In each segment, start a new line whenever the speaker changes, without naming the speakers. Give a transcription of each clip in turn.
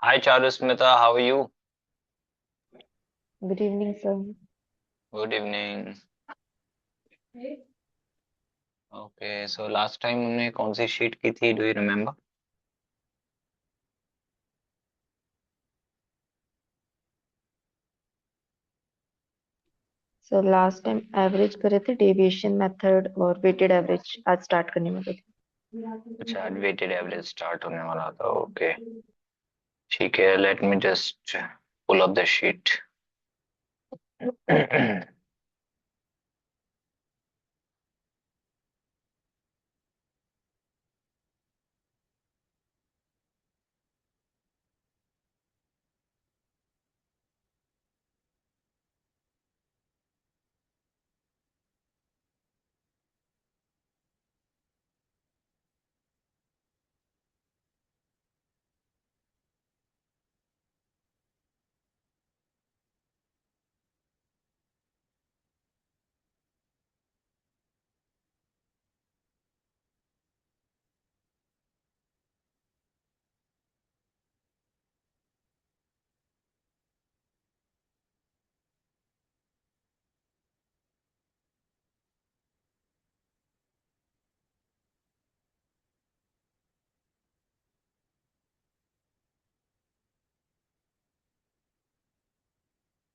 Hi Charusmita, how are you?
Good evening, sir.
Good evening. Okay, so last time हमने कौन सी sheet की थी? Do you remember?
Sir last time average करे थे, deviation method और weighted average आज start करने वाले थे।
अच्छा, वेटेड एवरेज स्टार्ट होने वाला था। ओके, ठीक है। Let me just pull up the sheet.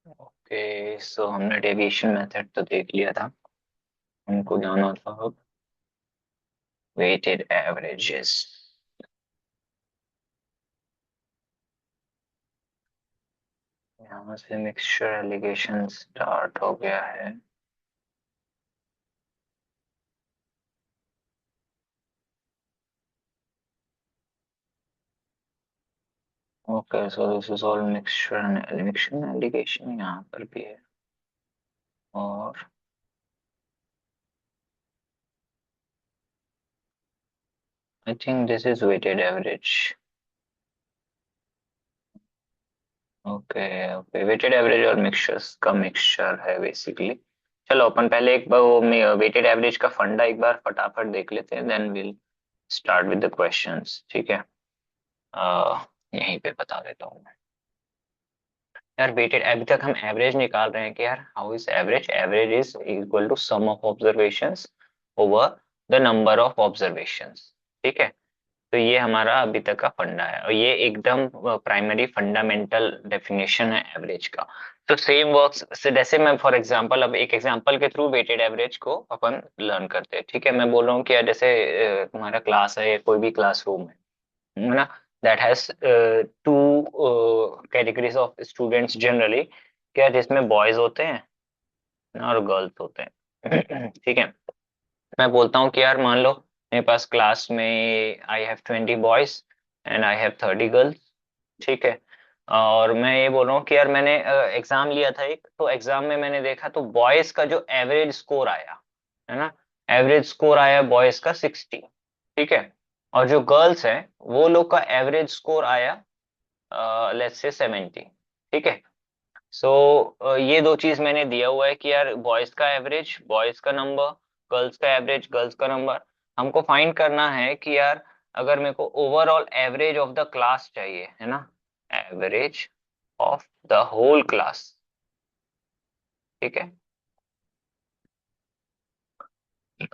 Okay, so हमने डेविएशन मेथड तो देख लिया था। हमको जाना था अब वेटेड एवरेजेस। यहाँ से मिक्सचर एलिगेशन स्टार्ट हो गया है। Okay, so this is all mixture and mixture allegation यहाँ पर भी है। और I think this is weighted average. Okay okay, weighted average और मिक्सचर्स का मिक्सचर है बेसिकली। चलो अपन पहले एक बार वो वेटेड एवरेज का फंडा एक बार फटाफट देख लेते हैं, then will start with the questions. ठीक है। यहीं पे बता देता हूँ मैं। यार वेटेड, अभी तक हम एवरेज निकाल रहे हैं कि यार how is average. Average is equal to sum of observations over the number of observations. ठीक है। तो ये हमारा अभी तक का फंडा है और ये एकदम प्राइमरी फंडामेंटल डेफिनेशन है एवरेज का। तो सेम वर्क्स से जैसे मैं फॉर एग्जांपल अब एक एग्जांपल के थ्रू वेटेड एवरेज को अपन लर्न करते हैं। ठीक है, मैं बोल रहा हूँ कि यार जैसे तुम्हारा क्लास है या कोई भी क्लासरूम है ना, that has two categories of students generally, क्या जिसमें बॉयज होते हैं और गर्ल्स होते हैं। ठीक है। मैं बोलता हूँ कि यार मान लो मेरे पास क्लास में I have 20 boys and I have 30 girls. ठीक है। और मैं ये बोल रहा हूँ कि यार मैंने एग्जाम लिया था एक, तो एग्जाम में मैंने देखा तो बॉयज का जो एवरेज स्कोर आया है ना, एवरेज स्कोर आया बॉयज का 60। ठीक है। और जो गर्ल्स हैं वो लोग का एवरेज स्कोर आया लेट्स से 70। ठीक है। सो ये दो चीज मैंने दिया हुआ है कि यार बॉयज का एवरेज, बॉयज का नंबर, गर्ल्स का एवरेज, गर्ल्स का नंबर। हमको फाइंड करना है कि यार अगर मेरे को overall average of the class चाहिए है ना, average of the whole class. ठीक है।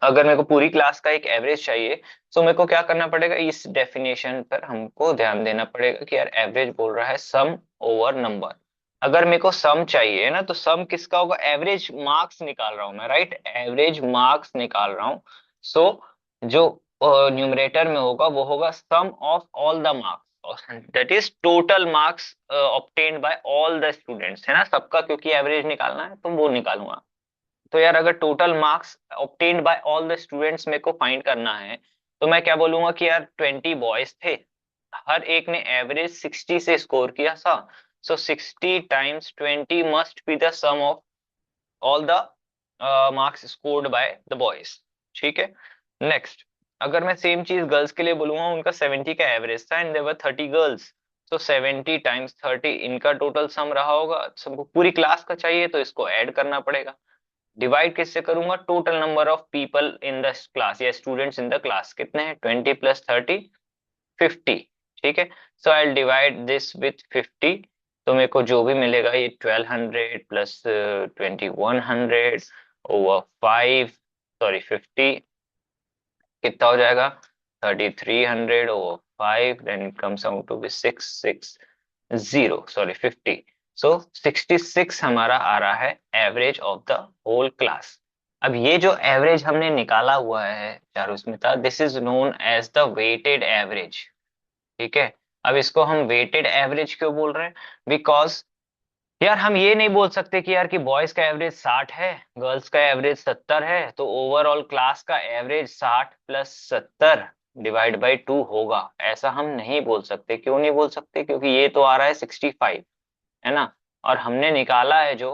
अगर मेरे को पूरी क्लास का एक एवरेज चाहिए तो मेरे को क्या करना पड़ेगा, इस डेफिनेशन पर हमको ध्यान देना पड़ेगा कि यार एवरेज बोल रहा है सम ओवर नंबर। अगर मेरे को सम चाहिए ना तो सम किसका होगा, एवरेज मार्क्स निकाल रहा हूं मैं, राइट, एवरेज मार्क्स निकाल रहा हूं। सो जो न्यूमरेटर में होगा वो होगा sum of all the marks, that is total marks obtained by all the students, है ना, सबका क्योंकि एवरेज निकालना है तो वो निकालूंगा। तो यार अगर total marks obtained by all the students मेरे को फाइंड करना है तो मैं क्या बोलूंगा कि यार 20 बॉयज थे, हर एक ने एवरेज 60 से स्कोर किया था। So 60 times 20 must be the sum of all the marks scored by the boys. ठीक है। नेक्स्ट, अगर मैं सेम चीज गर्ल्स के लिए बोलूंगा, उनका 70 का एवरेज था एंड देवर 30 गर्ल्स। तो 70 टाइम्स 30 इनका टोटल सम रहा होगा। सबको पूरी क्लास का चाहिए तो इसको ऐड करना पड़ेगा। डिवाइड किससे करूंगा, total number of people in the class या स्टूडेंट्स इन द क्लास कितने हैं, 20 + 30 50। ठीक है। So I divide this with 50। तो मेरे को जो भी मिलेगा ये 1200 प्लस 2100 ओवर 5, सॉरी 50, कितना हो जाएगा 3300 over 5, then it comes out to be 660, sorry 50। So 66 हमारा आ रहा है average of the whole class. अब ये जो एवरेज हमने निकाला हुआ है Charusmita, this is known as the weighted average. ठीक है। अब इसको हम वेटेड एवरेज क्यों बोल रहे हैं? बिकॉज यार हम ये नहीं बोल सकते कि यार कि बॉयज का एवरेज 60 है, गर्ल्स का एवरेज 70 है, तो ओवरऑल क्लास का एवरेज 60 प्लस 70 डिवाइड बाई 2 होगा। ऐसा हम नहीं बोल सकते। क्यों नहीं बोल सकते? क्योंकि ये तो आ रहा है 65, है ना, और हमने निकाला है जो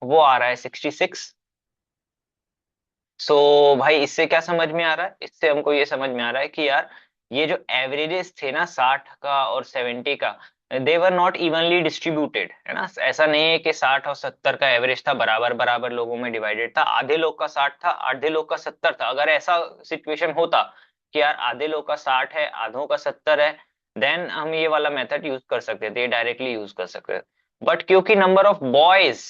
वो आ रहा है 66। सो भाई इससे क्या समझ में आ रहा है? इससे हमको ये समझ में आ रहा है कि यार ये जो एवरेजेस थे ना 60 का और 70 का, दे वर नॉट इवनली डिस्ट्रीब्यूटेड, है ना। ऐसा नहीं है कि 60 और 70 का एवरेज था, बराबर बराबर लोगों में डिवाइडेड था। आधे लोग का 60 था, आधे लोग का 70 था। अगर ऐसा सिचुएशन होता कि यार आधे लोग का 60 है, आधों का 70 है, देन हम ये वाला मेथड यूज कर सकते थे, डायरेक्टली यूज कर सकते थे। बट क्योंकि नंबर ऑफ बॉयज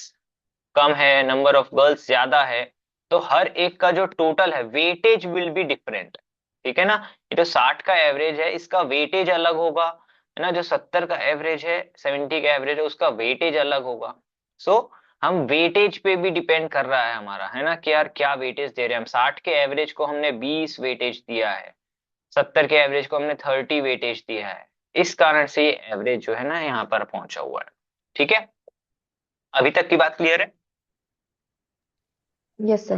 कम है, नंबर ऑफ गर्ल्स ज्यादा है, तो हर एक का जो टोटल है वेटेज विल बी डिफरेंट। ठीक है ना। ये जो 60 का एवरेज है इसका वेटेज अलग होगा, है ना। जो 70 का एवरेज है, 70 का एवरेज है, उसका वेटेज अलग होगा। सो हम वेटेज पे भी डिपेंड कर रहा है हमारा, है ना, कि यार क्या वेटेज दे रहे हैं हम। 60 के एवरेज को हमने 20 वेटेज दिया है, 70 के एवरेज को हमने 30 वेटेज दिया है। इस कारण से ये एवरेज जो है ना यहाँ पर पहुंचा हुआ है। ठीक है। अभी तक की बात क्लियर है?
Yes sir.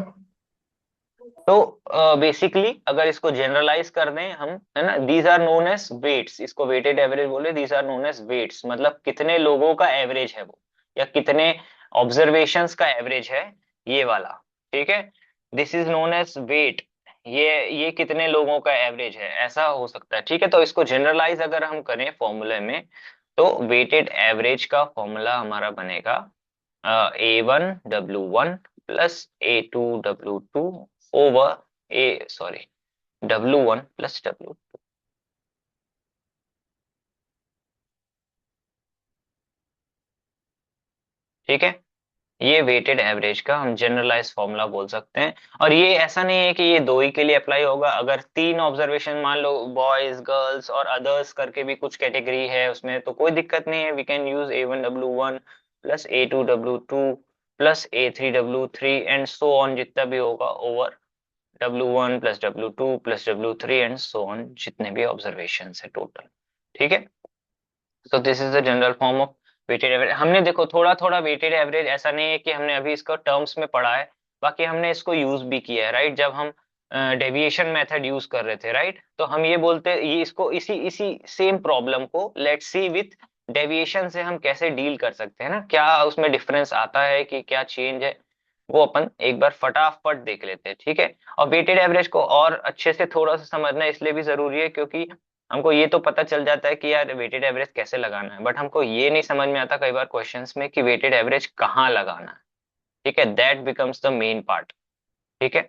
तो बेसिकली अगर इसको जनरलाइज कर दें हम, है ना, these are known as weights. इसको वेटेड एवरेज बोले, these are known as weights, मतलब कितने लोगों का एवरेज है वो, या कितने ऑब्जर्वेशंस का एवरेज है, ये वाला। ठीक है। This is known as weight. ये कितने लोगों का एवरेज है, ऐसा हो सकता है। ठीक है। तो इसको जनरलाइज अगर हम करें फॉर्मूले में, तो वेटेड एवरेज का फॉर्मूला हमारा बनेगा A1W1 plus A2W2 over W1 plus W2। ठीक है। ये वेटेड एवरेज का हम जनरलाइज फॉर्मूला बोल सकते हैं। और ये ऐसा नहीं है कि ये दो ही के लिए अप्लाई होगा। अगर तीन ऑब्जर्वेशन मान लो, बॉयज गर्ल्स और अदर्स करके भी कुछ कैटेगरी है उसमें, तो कोई दिक्कत नहीं है। We can use A1W1 plus A2W2 plus A3W3 and so on, जितना भी होगा over W1 plus W2 plus W3 and so on, जितने भी ऑब्जर्वेशन है टोटल। ठीक है। So this is the general form of weighted average. हमने देखो थोड़ा थोड़ा वेटेड एवरेज, ऐसा नहीं है कि हमने अभी इसको टर्म्स में पढ़ा है, बाकी हमने इसको यूज भी किया है, राइट। जब हम डेविएशन मेथड यूज कर रहे थे, राइट, तो हम ये बोलते ये इसको इसी इसी सेम प्रॉब्लम को लेट्स सी विथ डेविएशन से हम कैसे डील कर सकते हैं ना, क्या उसमें डिफरेंस आता है कि क्या चेंज है, वो अपन एक बार फटाफट देख लेते हैं। ठीक है। और वेटेड एवरेज को और अच्छे से थोड़ा सा समझना इसलिए भी जरूरी है क्योंकि हमको ये तो पता चल जाता है कि यार वेटेड एवरेज कैसे लगाना है, बट हमको ये नहीं समझ में आता कई बार क्वेश्चंस में कि वेटेड एवरेज कहाँ लगाना है। ठीक है। That becomes the main part. ठीक है।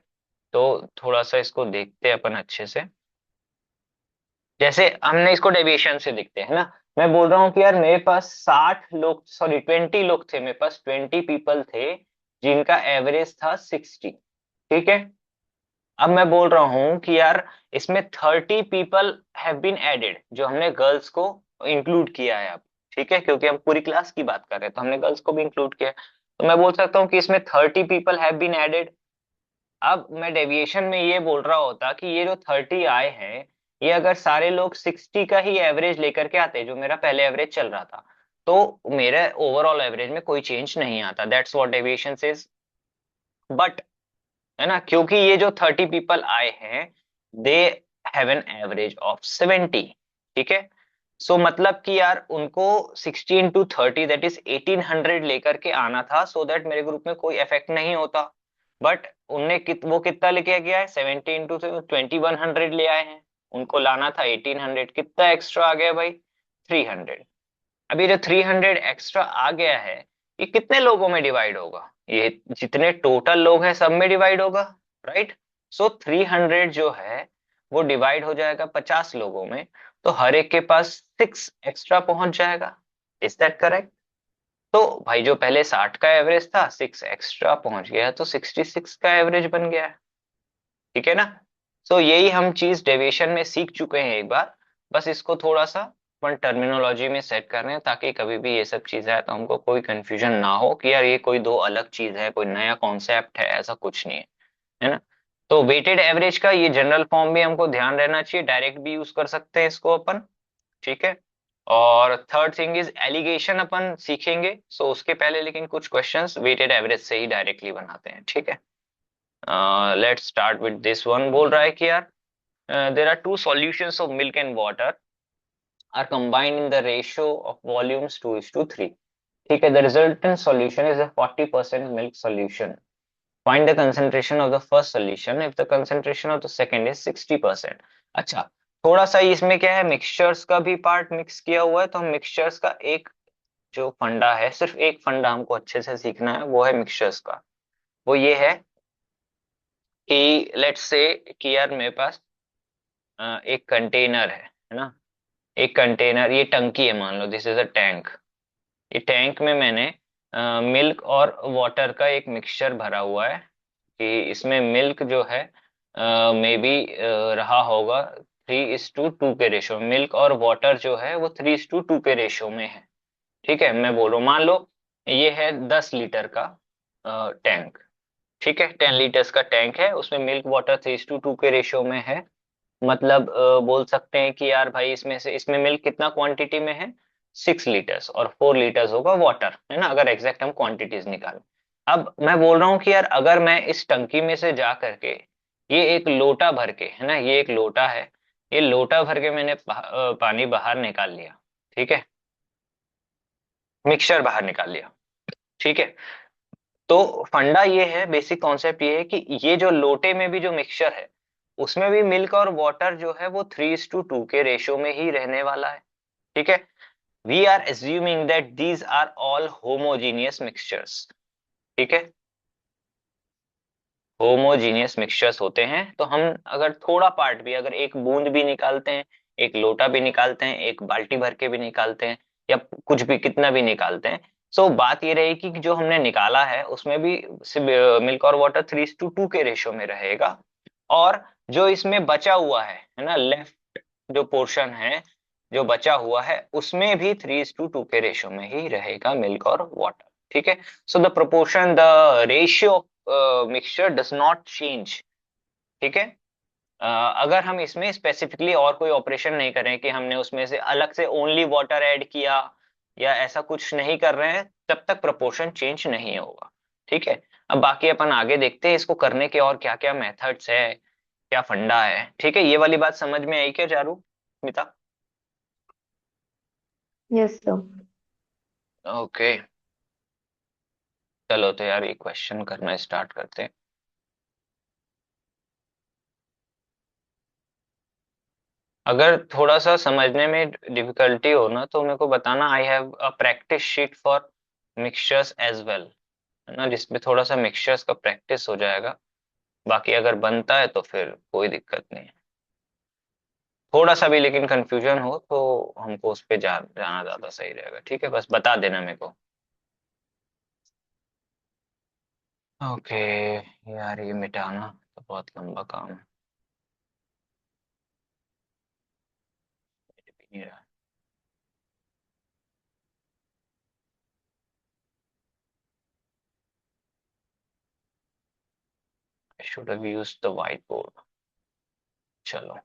तो थोड़ा सा इसको देखते हैं अपन अच्छे से। जैसे हमने इसको डेविएशन से देखते हैं, है ना। मैं बोल रहा हूँ कि यार मेरे पास 60 लोग, सॉरी 20 लोग थे, मेरे पास 20 पीपल थे जिनका एवरेज था 60। ठीक है। अब मैं बोल रहा हूँ कि यार इसमें 30 पीपल हैव बीन एडेड, जो हमने गर्ल्स को इंक्लूड किया है अब। ठीक है। क्योंकि हम पूरी क्लास की बात कर रहे हैं तो हमने गर्ल्स को भी इंक्लूड किया है। तो मैं बोल सकता हूँ कि इसमें 30 पीपल हैव बीन एडेड। अब मैं डेविएशन में ये बोल रहा होता कि ये जो 30 आए हैं, ये अगर सारे लोग 60 का ही एवरेज लेकर के आते, जो मेरा पहले एवरेज चल रहा था, तो मेरे ओवरऑल एवरेज में कोई चेंज नहीं आता। That's what deviation says. But, है ना, क्योंकि ये जो 30 पीपल आए हैं, they have an average of 70। ठीक है। सो मतलब कि यार उनको 60 into 30 दैट इज 1800 लेकर के आना था, सो दैट मेरे ग्रुप में कोई इफेक्ट नहीं होता। बट उनने वो कितना लेके गया है, 70 into 2100 ले आए हैं। उनको लाना था 1800, कितना एक्स्ट्रा आ गया भाई, 300। अब ये जो 300 एक्स्ट्रा आ गया है, ये कितने लोगों में डिवाइड होगा? ये जितने टोटल लोग हैं सब में डिवाइड होगा, राइट। सो 300 जो है वो डिवाइड हो जाएगा 50 लोगों में। तो हर एक के पास 6 एक्स्ट्रा पहुंच जाएगा। Is that correct? तो भाई जो पहले 60 का एवरेज था, 6 एक्स्ट्रा पहुंच गया तो 66 का एवरेज बन गया है। ठीक है ना? सो यही हम चीज डेविएशन में सीख चुके हैं एक बार। बस इसको थोड़ा सा अपन टर्मिनोलॉजी में सेट कर रहे हैं, ताकि कभी भी ये सब चीज है तो हमको कोई कंफ्यूजन ना हो कि यार ये कोई दो अलग चीज है, कोई नया कॉन्सेप्ट है, ऐसा कुछ नहीं है। है ना? तो वेटेड एवरेज का ये जनरल फॉर्म भी हमको ध्यान रहना चाहिए, डायरेक्ट भी यूज कर सकते हैं इसको अपन। ठीक है। और थर्ड थिंग इज एलिगेशन अपन सीखेंगे, सो उसके पहले लेकिन कुछ क्वेश्चंस वेटेड एवरेज से ही डायरेक्टली बनाते हैं। ठीक है। Let's start with this one. बोल रहा है कि यार there are two solutions of milk and water are combined in the ratio of volumes 2:3. ठीक है, the resultant solution is a 40% milk solution. Find the concentration of the first solution if the concentration of the second is 60%. अच्छा, थोड़ा सा इसमें क्या है, mixtures का भी पार्ट मिक्स किया हुआ है, तो हम मिक्सचर्स का एक जो फंडा है, सिर्फ एक फंडा हमको अच्छे से सीखना है, वो है मिक्सचर्स का। वो ये है कि लेट्स से कि यार मेरे पास एक कंटेनर है ना? एक कंटेनर, ये टंकी है, मान लो दिस इज अ टैंक। ये टैंक में मैंने मिल्क और वाटर का एक मिक्सचर भरा हुआ है, कि इसमें मिल्क जो है मे बी रहा होगा 3:2 के रेशो में, मिल्क और वाटर जो है वो 3:2 के रेशो में है। ठीक है, मैं बोल रहा हूँ, मान लो ये है 10 लीटर का टैंक। ठीक है, 10 लीटर्स का टैंक है, उसमें मिल्क वाटर 3:2 के रेशो में है। मतलब बोल सकते हैं कि यार भाई इसमें से, इसमें मिल्क कितना क्वांटिटी में है, 6 लीटर्स, और 4 लीटर्स होगा वाटर, है ना, अगर एग्जैक्ट हम क्वांटिटीज निकालें। अब मैं बोल रहा हूँ कि यार अगर मैं इस टंकी में से जा करके ये एक लोटा भर के, है ना, ये एक लोटा है, ये लोटा भर के मैंने पानी बाहर निकाल लिया। ठीक है, मिक्सचर बाहर निकाल लिया। ठीक है, तो फंडा ये है, बेसिक कॉन्सेप्ट ये है कि ये जो लोटे में भी जो मिक्सचर है, उसमें भी मिल्क और वाटर जो है वो 3:2 के रेशो में ही रहने वाला है। ठीक है, we are assuming that these are all homogeneous mixtures. ठीक है, होमोजीनियस मिक्सचर्स होते हैं, तो हम अगर थोड़ा पार्ट भी, अगर एक बूंद भी निकालते हैं, एक लोटा भी निकालते हैं, एक बाल्टी भर के भी निकालते हैं, या कुछ भी कितना भी निकालते हैं, सो बात ये रहेगी कि जो हमने निकाला है उसमें भी मिल्क और वाटर 3:2 के रेशो में रहेगा। और जो इसमें बचा हुआ है ना, लेफ्ट जो पोर्शन है, जो बचा हुआ है, उसमें भी 3:2 के रेशो में ही रहेगा मिल्क और वाटर। ठीक है, so the proportion, the ratio mixture does not change. ठीक है, अगर हम इसमें स्पेसिफिकली और कोई ऑपरेशन नहीं करें कि हमने उसमें से अलग से ओनली वाटर ऐड किया, या ऐसा कुछ नहीं कर रहे हैं, तब तक प्रोपोर्शन चेंज नहीं होगा। ठीक है, अब बाकी अपन आगे देखते हैं इसको करने के और क्या क्या मेथड्स है, क्या फंडा है। ठीक है, ये वाली बात समझ में आई क्या Charu, Smita?
Yes sir.
Okay, चलो तो यार ये क्वेश्चन करना स्टार्ट करते हैं। अगर थोड़ा सा समझने में डिफिकल्टी हो ना, तो मेरे को बताना, I have a practice sheet for mixtures as well, है ना, जिसमें थोड़ा सा मिक्सचर्स का प्रैक्टिस हो जाएगा। बाकी अगर बनता है तो फिर कोई दिक्कत नहीं है। थोड़ा सा भी लेकिन कंफ्यूजन हो तो हमको उस पे जाना ज्यादा सही रहेगा। ठीक है, बस बता देना मेरे को। ओके, यार ये मिटाना तो बहुत लंबा काम है, मिट भी नहीं रहा। I should have used the white board. चलो,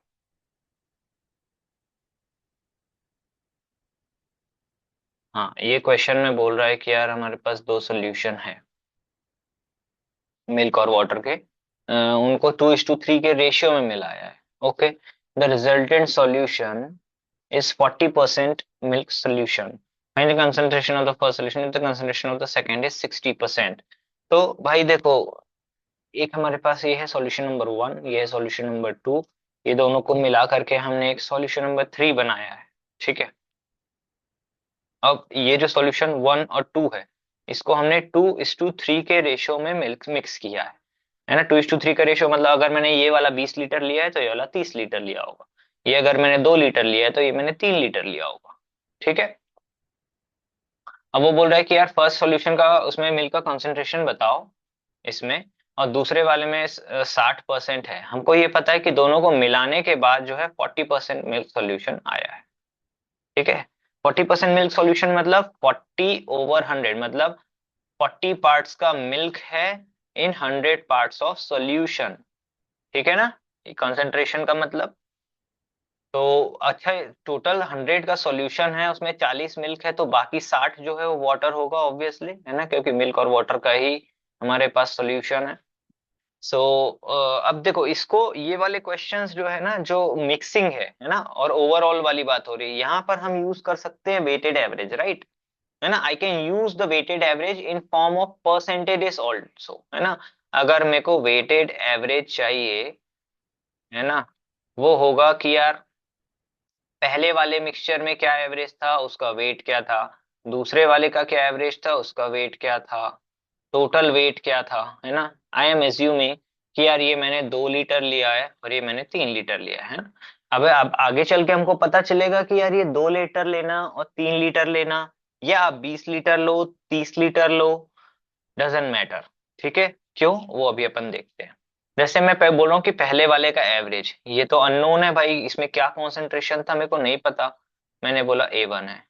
हाँ, ये क्वेश्चन में बोल रहा है कि यार हमारे पास दो सोल्यूशन है मिल्क और वाटर के, उनको 2:3 के रेशियो में मिलाया है। Okay, the resultant solution is 40% milk solution. Find the concentration of the first solution if the concentration of the second is 60%. तो भाई देखो, एक हमारे पास ये है सॉल्यूशन नंबर 1, ये है सॉल्यूशन नंबर 2, ये दोनों को मिला करके हमने एक सॉल्यूशन नंबर 3 बनाया है। ठीक है, अब ये जो सॉल्यूशन 1 और 2 है, इसको हमने 2:3 के रेशियो में मिल्क मिक्स किया है ना। 2:3 का रेशियो मतलब अगर मैंने ये वाला 20 लीटर लिया है तो ये वाला 30 लीटर लिया होगा। ये अगर मैंने 2 लीटर लिया है तो ये मैंने 3 लीटर लिया होगा। ठीक है। अब वो बोल रहा है कि यार फर्स्ट सॉल्यूशन का उसमें मिल्क का कॉन्सेंट्रेशन बताओ इसमें, और दूसरे वाले में 60% है। हमको ये पता है कि दोनों को मिलाने के बाद जो है 40% मिल्क सॉल्यूशन आया है। ठीक है। 40% मिल्क सॉल्यूशन मतलब 40/100, मतलब 40 पार्ट्स का मिल्क है इन 100 पार्ट्स ऑफ सॉल्यूशन। ठीक है ना, ये कंसंट्रेशन का मतलब। तो अच्छा, टोटल 100 का सॉल्यूशन है, उसमें 40 मिल्क है, तो बाकी 60 जो है वो वाटर होगा ऑब्वियसली, है ना, क्योंकि मिल्क और वाटर का ही हमारे पास सॉल्यूशन है। सो अब देखो इसको, ये वाले क्वेश्चंस जो है ना, जो मिक्सिंग है ना, और ओवरऑल वाली बात हो रही है, यहाँ पर हम यूज कर सकते हैं वेटेड एवरेज, राइट। है ना, I can use the weighted average in form of percentages also, है ना। अगर मेरे को वेटेड एवरेज चाहिए, है ना, वो होगा कि यार पहले वाले मिक्सचर में क्या एवरेज था, उसका वेट क्या था, दूसरे वाले का क्या एवरेज था, उसका वेट क्या था, टोटल वेट क्या था, है ना। आई एम एज्यूमिंग कि यार ये मैंने 2 लीटर लिया है और ये मैंने 3 लीटर लिया है ना। अब आगे चल के हमको पता चलेगा कि यार ये 2 लीटर लेना और 3 लीटर लेना, या आप 20 litre low, 30 litre low, doesn't matter. ठीक है, क्यों, वो अभी अपन देखते हैं। जैसे मैं बोल रहा हूँ कि पहले वाले का एवरेज, ये तो अननोन है भाई, इसमें क्या कॉन्सेंट्रेशन था मेरे को नहीं पता। मैंने बोला A1 है।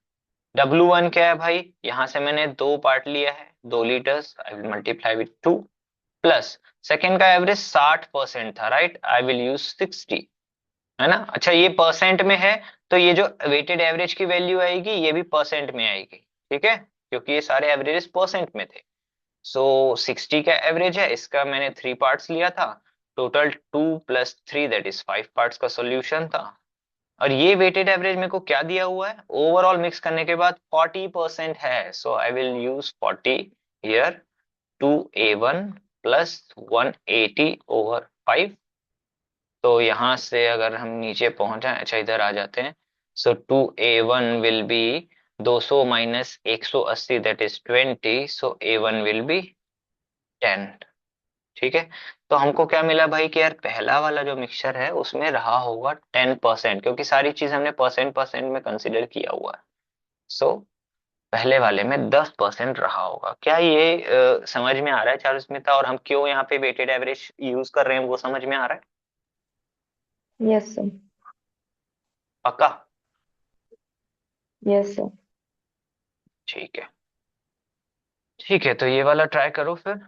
W1 क्या है भाई, यहां से मैंने 2 पार्ट लिया है, 2 litres, I will multiply with 2, plus second का एवरेज 60% था, राइट, आई विल यूज 60, है ना। अच्छा, ये परसेंट में है, तो ये जो वेटेड एवरेज की वैल्यू आएगी ये भी परसेंट में आएगी। ठीक है, क्योंकि ये सारे एवरेजेस परसेंट में थे। सो 60 का एवरेज है, इसका मैंने 3 पार्ट्स लिया था, टोटल 2 + 3 दैट इज 5 पार्ट्स का सोल्यूशन था। और ये वेटेड एवरेज मेरे को क्या दिया हुआ है, ओवरऑल मिक्स करने के बाद 40% है, so I will use 40 here, 2A1 plus 180/5। तो यहां से अगर हम नीचे पहुंच जाए, अच्छा इधर आ जाते हैं, सो 2A1 will be 200 minus 180 that is 20, so A1 will be 10। ठीक है। तो हमको क्या मिला भाई कि यार पहला वाला जो मिक्सचर है उसमें रहा होगा 10%, क्योंकि सारी चीज हमने परसेंट परसेंट में कंसिडर किया हुआ है। सो पहले वाले में 10% रहा होगा। क्या ये समझ में आ रहा है चारुस्मिता, और हम क्यों यहाँ पे वेटेड एवरेज यूज कर रहे हैं वो समझ में आ रहा है?
Yes sir.
पक्का?
Yes sir.
ठीक है। ठीक है, तो ये वाला ट्राई करो फिर।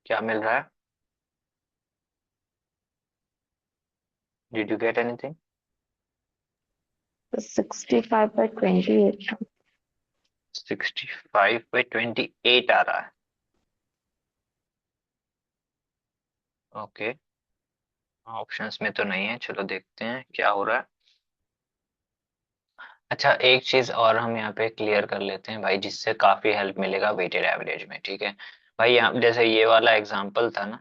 क्या मिल रहा है? Did you get anything?
65/28।
65/28 आ रहा है। ओके, ऑप्शंस में तो नहीं है, चलो देखते हैं क्या हो रहा है। अच्छा, एक चीज और हम यहाँ पे क्लियर कर लेते हैं भाई, जिससे काफी हेल्प मिलेगा वेटेड एवरेज में। ठीक है भाई, यहाँ जैसे ये वाला एग्जांपल था ना,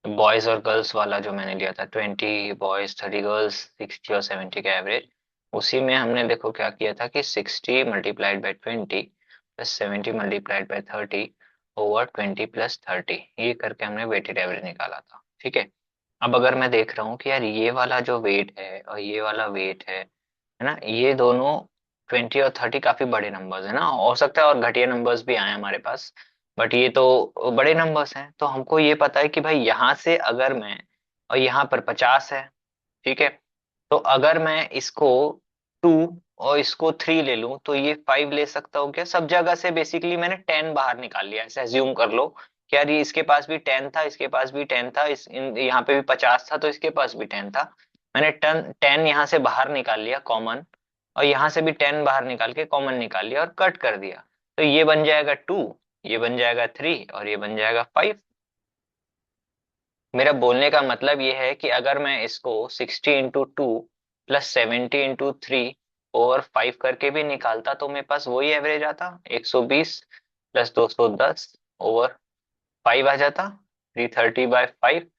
बॉयज और गर्ल्स वाला जो मैंने लिया था, 20 बॉयज 30 गर्ल्स, 60 और 70 का एवरेज, उसी में हमने देखो क्या किया था कि 60 × 20 + 70 × 30 ओवर 20 + 30, ये करके हमने वेटेड एवरेज निकाला था। ठीक है। अब अगर मैं देख रहा हूँ कि यार ये वाला जो वेट है और ये वाला वेट है ना, ये दोनों 20 और 30 काफी बड़े नंबर्स है ना, हो सकता है और घटिया नंबर्स भी आए हमारे पास, बट ये तो बड़े नंबर्स हैं। तो हमको ये पता है कि भाई यहाँ से अगर मैं, और यहाँ पर 50 है, ठीक है, तो अगर मैं इसको 2 और इसको 3 ले लूं तो ये 5 ले सकता हूँ क्या? सब जगह से बेसिकली मैंने 10 बाहर निकाल लिया, ऐसे एज्यूम कर लो कि यार ये इसके पास भी 10 था, इसके पास भी 10 था, यहाँ पे भी 50 था तो इसके पास भी 10 था। मैंने 10 यहाँ से बाहर निकाल लिया कॉमन, और यहाँ से भी 10 बाहर निकाल के कॉमन निकाल लिया और कट कर दिया। तो ये बन जाएगा 2, ये बन जाएगा 3 और ये बन जाएगा 5। मेरा बोलने का मतलब ये है कि अगर मैं इसको 60 × 2 + 70 × 3 ओवर 5 करके भी निकालता तो मेरे पास वही एवरेज आता, 120 + 210 ओवर 5 आ जाता, 330/5,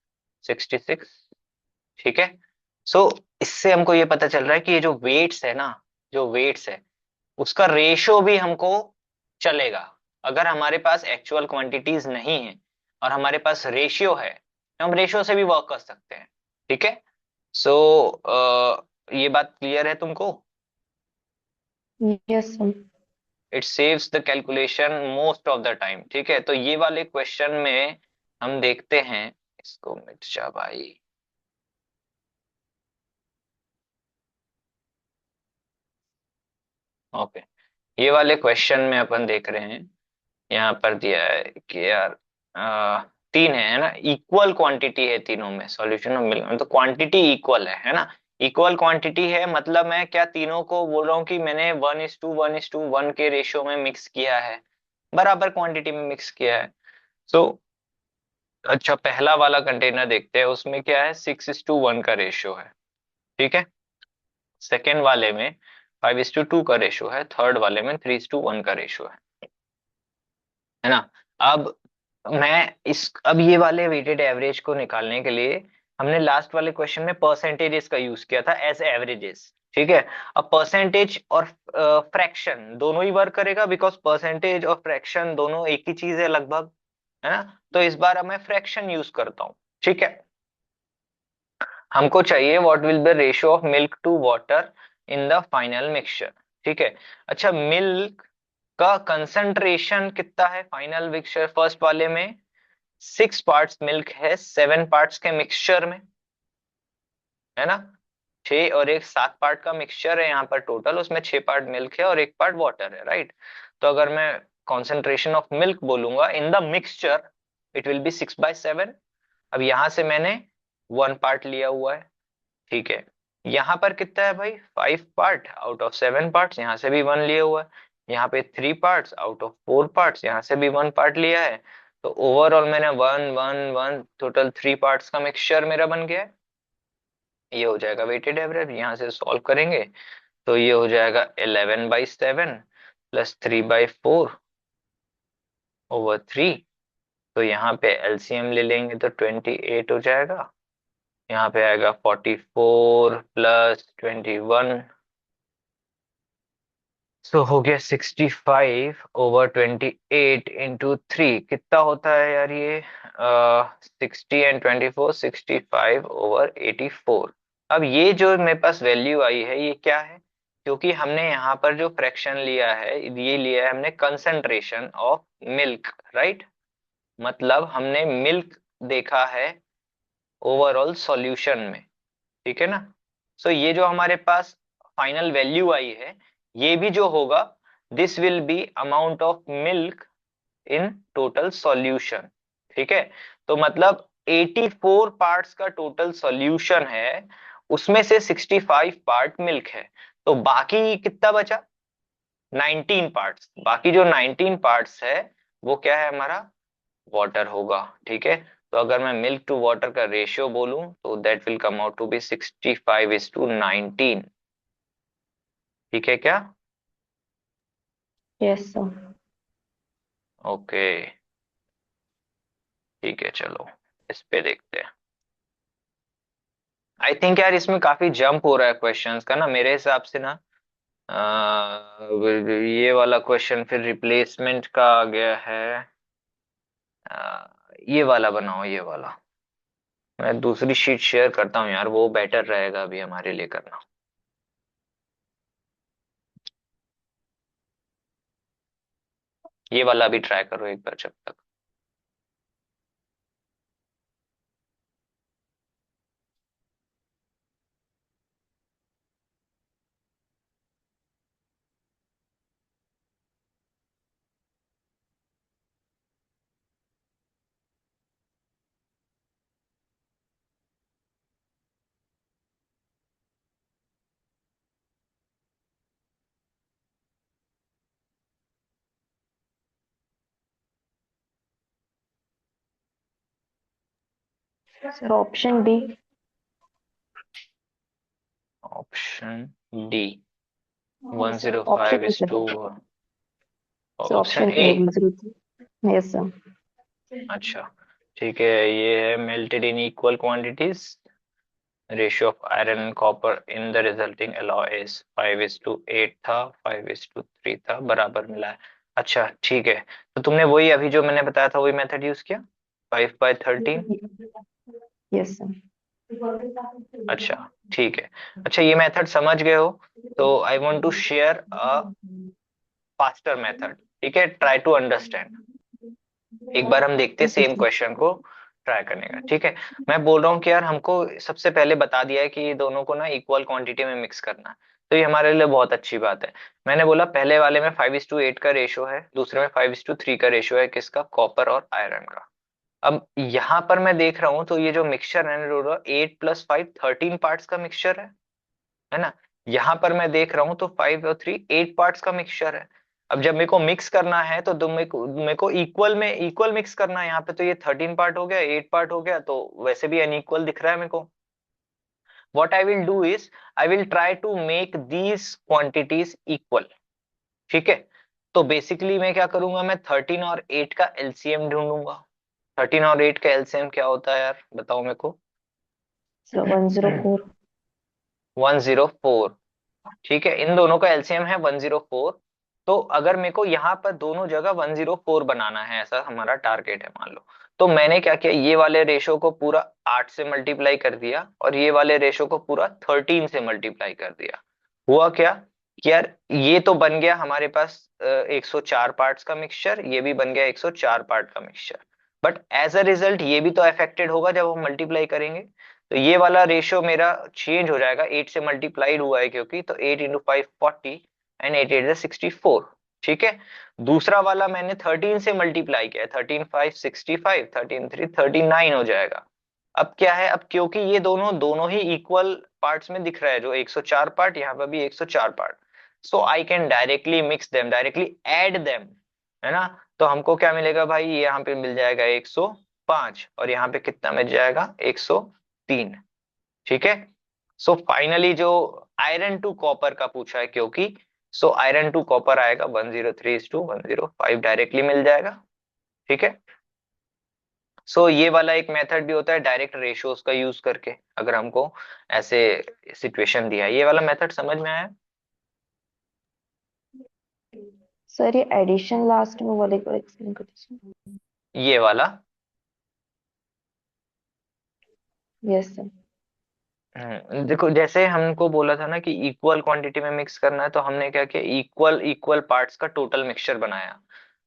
66। ठीक है। सो इससे हमको ये पता चल रहा है कि ये जो वेट्स है ना, जो वेट्स है उसका रेशो भी हमको चलेगा। अगर हमारे पास एक्चुअल क्वांटिटीज नहीं है और हमारे पास रेशियो है तो हम रेशियो से भी वर्क कर सकते हैं। ठीक है। सो ये बात क्लियर है तुमको?
Yes sir.
It saves the calculation most of the time. ठीक है, तो ये वाले क्वेश्चन में हम देखते हैं, इसको मिट जा भाई। ओके, ये वाले क्वेश्चन में अपन देख रहे हैं, यहाँ पर दिया है कि यार आ, 3 है ना, इक्वल क्वांटिटी है तीनों में, सॉल्यूशन में मिल तो क्वांटिटी इक्वल है ना। इक्वल क्वांटिटी है मतलब मैं क्या तीनों को बोल रहा हूँ कि मैंने 1:1:1 के रेशियो में मिक्स किया है, बराबर क्वांटिटी में मिक्स किया है। सो अच्छा, पहला वाला कंटेनर देखते हैं, उसमें क्या है, 6:1 का रेशियो है। ठीक है। सेकेंड वाले में 5:2 का रेशियो है, थर्ड वाले में 3:1 का रेशियो है ना। अब अब ये वाले वेटेड एवरेज को निकालने के लिए हमने लास्ट वाले क्वेश्चन में परसेंटेजेस का यूज किया था एज एवरेजेस। ठीक है। अब परसेंटेज और फ्रैक्शन दोनों ही वर्क करेगा, बिकॉज परसेंटेज और फ्रैक्शन दोनों एक ही चीज है लगभग, है ना। तो इस बार अब मैं फ्रैक्शन यूज करता हूँ। ठीक है। हमको चाहिए what will be ratio of milk to water in the final mixture. ठीक है। अच्छा, मिल्क का कंसंट्रेशन कितना है फाइनल मिक्सचर फर्स्ट वाले में? 6 पार्ट्स मिल्क है 7 पार्ट्स के मिक्सचर में, है ना। 6 और 1 7 पार्ट का मिक्सचर है यहाँ पर टोटल, उसमें 6 पार्ट मिल्क है और 1 पार्ट वाटर है, राइट। तो अगर मैं कॉन्सेंट्रेशन ऑफ मिल्क बोलूंगा in the mixture, it will be 6/7। अब यहां से मैंने 1 पार्ट लिया हुआ है। ठीक है। यहाँ पर कितना है भाई, 5 पार्ट आउट ऑफ 7 पार्ट्स, यहाँ से भी 1 लिया हुआ है। यहाँ पे 3 पार्ट्स आउट ऑफ 4 पार्ट्स, यहाँ से भी 1 पार्ट लिया है। तो ओवरऑल मैंने 1 1 1 टोटल 3 पार्ट्स का मिक्सचर मेरा बन गया है। ये हो जाएगा वेटेड एवरेज, यहाँ से सॉल्व करेंगे तो ये हो जाएगा 11/7 + 3/4/3। तो यहाँ पे एलसीएम ले लेंगे तो 28 हो जाएगा। यहाँ पे आएगा 44 + 21, सो हो गया 65/28 × 3। कितना होता है यार ये? 60 and 24, 65/84। अब ये जो मेरे पास वैल्यू आई है ये क्या है? क्योंकि हमने यहाँ पर जो फ्रैक्शन लिया है, ये लिया है हमने कंसंट्रेशन ऑफ मिल्क, राइट। मतलब हमने मिल्क देखा है ओवरऑल सॉल्यूशन में। ठीक है ना। सो ये जो हमारे पास फाइनल वैल्यू आई है, ये भी जो होगा, this will be amount of milk in total solution. ठीक है। तो मतलब 84 पार्ट्स का टोटल सॉल्यूशन है, उसमें से 65 पार्ट मिल्क है, तो बाकी कितना बचा? 19 पार्ट्स। बाकी जो 19 पार्ट्स है वो क्या है हमारा? वाटर होगा। ठीक है। तो अगर मैं मिल्क टू वाटर का रेशियो बोलूं तो that will come out to be 65:19। ठीक है क्या?
Yes sir.
ओके, ठीक है, चलो इस पे देखते हैं। आई थिंक यार इसमें काफी जंप हो रहा है क्वेश्चंस का ना, मेरे हिसाब से ना। ये वाला क्वेश्चन फिर रिप्लेसमेंट का आ गया है। ये वाला बनाओ, ये वाला। मैं दूसरी शीट शेयर करता हूँ यार, वो बेटर रहेगा अभी हमारे लिए करना। ये वाला भी ट्राई करो एक बार जब तक।
Sir option B.
Option D.
Sir
105
option
is two.
Sir
option
option
A.
A 103। Yes sir.
अच्छा, ठीक है। ये है melted in equal quantities, ratio of iron and copper in the resulting alloy is 5:8 था, 5:3 था, बराबर मिला है। अच्छा ठीक है, तो तुमने वही अभी जो मैंने बताया था वही मेथड यूज किया, 5/13।
Yes sir.
अच्छा ठीक है। अच्छा, ये मेथड समझ गए हो, तो I want to share a faster method. ठीक है, ट्राई टू अंडरस्टैंड। एक बार हम देखते हैं
ओके
सेम
सर।
क्वेश्चन को ट्राई करने का। ठीक है, मैं बोल रहा हूँ कि यार हमको सबसे पहले बता दिया है कि ये दोनों को ना इक्वल क्वांटिटी में मिक्स करना है, तो ये हमारे लिए बहुत अच्छी बात है। मैंने बोला पहले वाले में 5:8 का रेशियो है, दूसरे में 5:3 का रेशियो है, किसका? कॉपर और आयरन का। अब यहाँ पर मैं देख रहा हूँ तो ये जो मिक्सचर है 8+5 13 पार्ट्स का मिक्सचर है ना। यहाँ पर मैं देख रहा हूँ तो 5 और 3 8 पार्ट्स का मिक्सचर है। अब जब मेरे को मिक्स करना है तो मेरे को इक्वल में इक्वल मिक्स करना है। यहाँ पे तो ये 13 पार्ट हो गया, 8 पार्ट हो गया, तो वैसे भी अनइक्वल दिख रहा है मेरे को। What I will do is I will try to make these quantities equal. ठीक है, तो बेसिकली मैं क्या करूंगा, मैं 13 और 8 का एलसीएम ढूंढूंगा। 13 और 8 का एलसीएम क्या होता है यार, बताओ मेरे को।
सर 104।
104। ठीक है, इन दोनों का एलसीएम है 104। तो अगर मेरे को यहाँ पर दोनों जगह 104 बनाना है, ऐसा हमारा टारगेट है मान लो, तो मैंने क्या किया, ये वाले रेशो को पूरा 8 से मल्टीप्लाई कर दिया और ये वाले रेशो को पूरा 13 से मल्टीप्लाई कर दिया। हुआ क्या कि यार ये तो बन गया हमारे पास 104 पार्ट्स का मिक्सचर, ये भी बन गया 104 पार्ट का mixture. But as a result ये भी तो अफेक्टेड होगा जब हम मल्टीप्लाई करेंगे, तो ये वाला रेशियो मेरा चेंज हो जाएगा, 8 से मल्टीप्लाइड हुआ है क्योंकि, तो 8 × 5 40 एंड 8 8 64। ठीक है, दूसरा वाला मैंने 13 से मल्टीप्लाई किया है, 13 5 65, 13 3 39 हो जाएगा। अब क्या है, अब क्योंकि ये दोनों दोनों ही इक्वल पार्ट्स में दिख रहा है, जो 104 पार्ट यहाँ पर भी 104 part, so I can directly mix them, directly add them, है ना। तो हमको क्या मिलेगा भाई, यहाँ पे मिल जाएगा 105 और यहाँ पे कितना मिल जाएगा 103। ठीक है, सो फाइनली जो आयरन टू कॉपर का पूछा है, क्योंकि सो आयरन टू कॉपर आएगा 103:105, डायरेक्टली मिल जाएगा। ठीक है, सो ये वाला एक मेथड भी होता है डायरेक्ट रेशियोज का यूज करके, अगर हमको ऐसे सिचुएशन दिया है। ये वाला मेथड समझ में आया?
सर ये एडिशन लास्ट में वाले को एक्सप्लेन कर दीजिए।
ये वाला।
Yes sir.
देखो जैसे हमको बोला था ना कि इक्वल क्वांटिटी में मिक्स करना है, तो हमने क्या किया, इक्वल इक्वल पार्ट्स का टोटल मिक्सचर बनाया।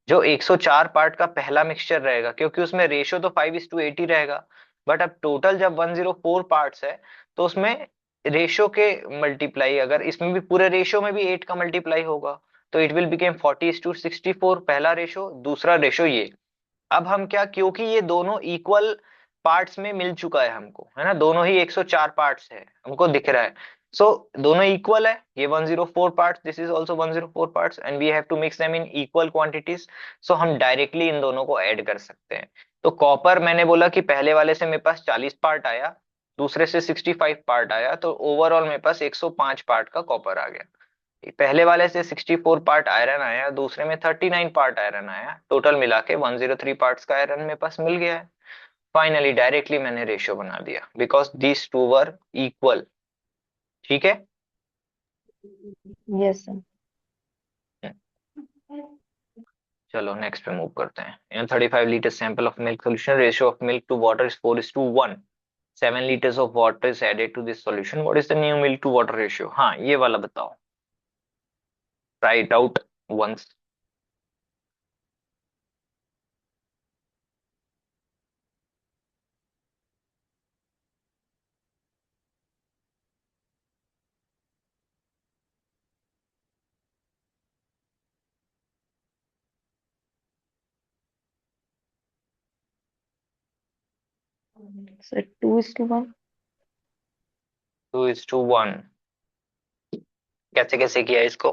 जो 104 पार्ट का पहला मिक्सचर रहेगा, क्योंकि उसमें रेशियो तो 5:8 ही रहेगा, बट अब टोटल जब 104 पार्ट्स है, तो उसमें रेशियो के मल्टीप्लाई, अगर इसमें भी पूरे रेशियो में भी 8 का मल्टीप्लाई होगा, तो इट विल बिकेम 40:64, पहला रेशियो। दूसरा रेशियो ये, अब हम क्या, क्योंकि ये दोनों इक्वल पार्ट्स में मिल चुका है हमको, है ना, दोनों ही 104 पार्ट्स है हमको दिख रहा है, सो दोनों इक्वल है, ये 104 parts, this is also 104 parts and we have to mix them in equal quantities. So हम डायरेक्टली इन दोनों को ऐड कर सकते हैं। तो कॉपर मैंने बोला कि पहले वाले से मेरे पास 40 पार्ट आया, दूसरे से 65 पार्ट आया, तो ओवरऑल मेरे पास 105 पार्ट का कॉपर आ गया। पहले वाले से 64 पार्ट आयरन आया, दूसरे में 39 पार्ट आयरन आया, टोटल मिला के 103 पार्ट्स का आयरन मेरे पास मिल गया है। फाइनली डायरेक्टली मैंने रेशियो बना दिया because these two were equal. ठीक है।
Yes sir.
चलो नेक्स्ट पे मूव करते हैं। In 35 litre sample of milk solution ratio of milk to water is 4:1। 7 liters of water is added to this solution. What is the new milk to water ratio? हाँ ये वाला बताओ। Try it out once.
Sir 2:1।
2:1। कैसे कैसे किया इसको?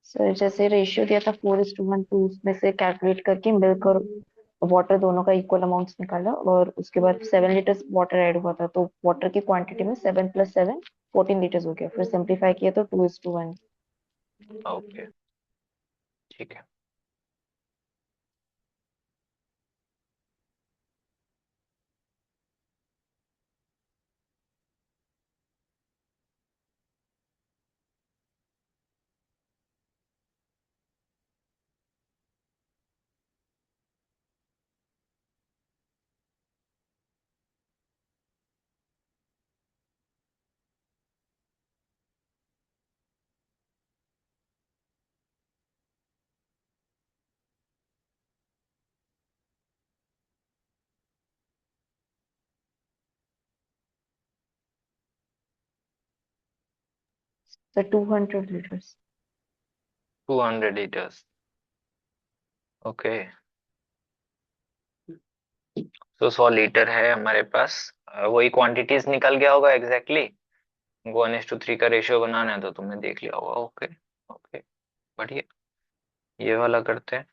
Sir जैसे ratio दिया था 4:1, तो उसमें से कैलकुलेट करके मिल्क और वाटर दोनों का इक्वल अमाउंट्स निकाला, और उसके बाद 7 लीटर्स वाटर ऐड हुआ था, तो वाटर की क्वांटिटी में 7 + 7 14 लीटर्स हो गया। फिर सिंप्लीफाई किया तो 2:1।
ओके ठीक है।
Sir 200 litres.
200 liters। ओके। तो 100 लीटर है हमारे पास। वही क्वांटिटीज निकल गया होगा एग्जैक्टली। 1:3 का रेशियो बनाना है तो तुमने देख लिया होगा। ओके। ओके बढ़िया। ये वाला करते हैं।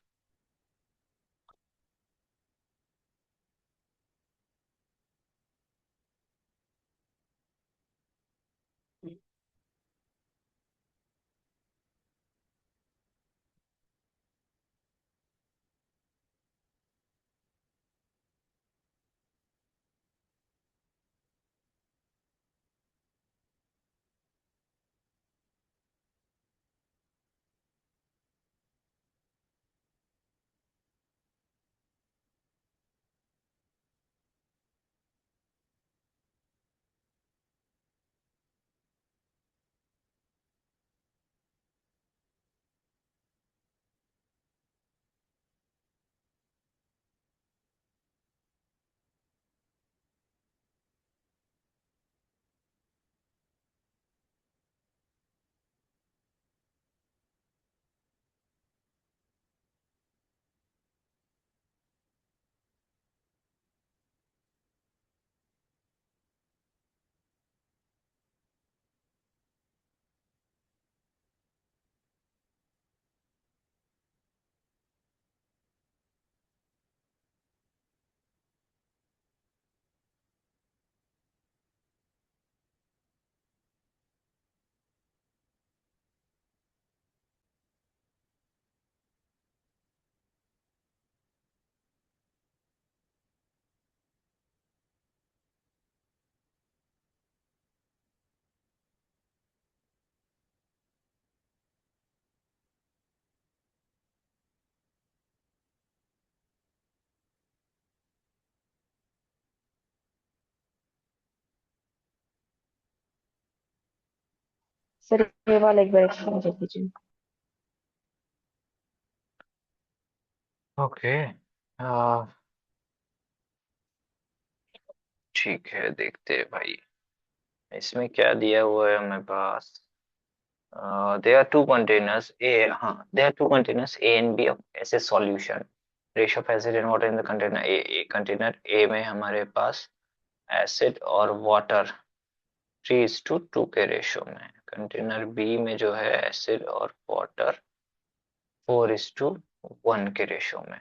सर ये वाला एक बार एक्सप्लेन कर दीजिए।
ओके। ठीक है देखते हैं भाई। इसमें क्या दिया हुआ है हमारे पास? there are two containers A, हाँ, there are two containers A and B of acid solution. Ratio of acid and water in the container A. Container A में हमारे पास एसिड और वाटर 3:2 के रेशियो में है। कंटेनर B में जो है एसिड और वाटर 4:1 के रेशियो में।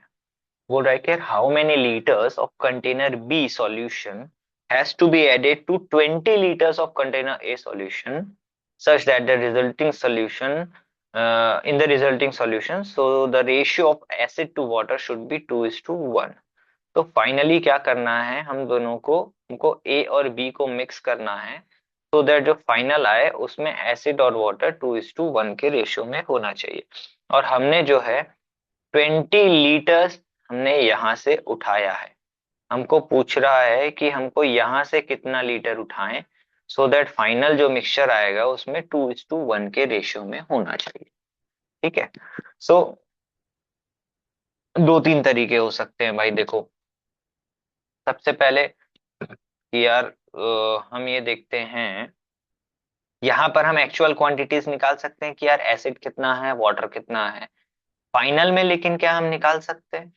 Would I care how many liters of container B solution has to be added to 20 liters of container A solution such that the resulting solution in the resulting solution, so the ratio of acid to water should be 2:1. तो finally क्या करना है, हम दोनों को, हमको ए और B को मिक्स करना है, so दैट जो फाइनल आए उसमें एसिड और वाटर 2:1 के रेशियो में होना चाहिए। और हमने जो है 20 लीटर्स हमने यहाँ से उठाया है। हमको पूछ रहा है कि हमको यहाँ से कितना लीटर उठाएं, सो दैट फाइनल जो मिक्सचर आएगा उसमें 2:1 के रेशियो में होना चाहिए। ठीक है। सो दो तीन तरीके हो सकते हैं भाई, देखो। सबसे पहले कि यार हम ये देखते हैं, यहाँ पर हम एक्चुअल क्वांटिटीज निकाल सकते हैं कि यार एसिड कितना है, वाटर कितना है फाइनल में, लेकिन क्या हम निकाल सकते हैं?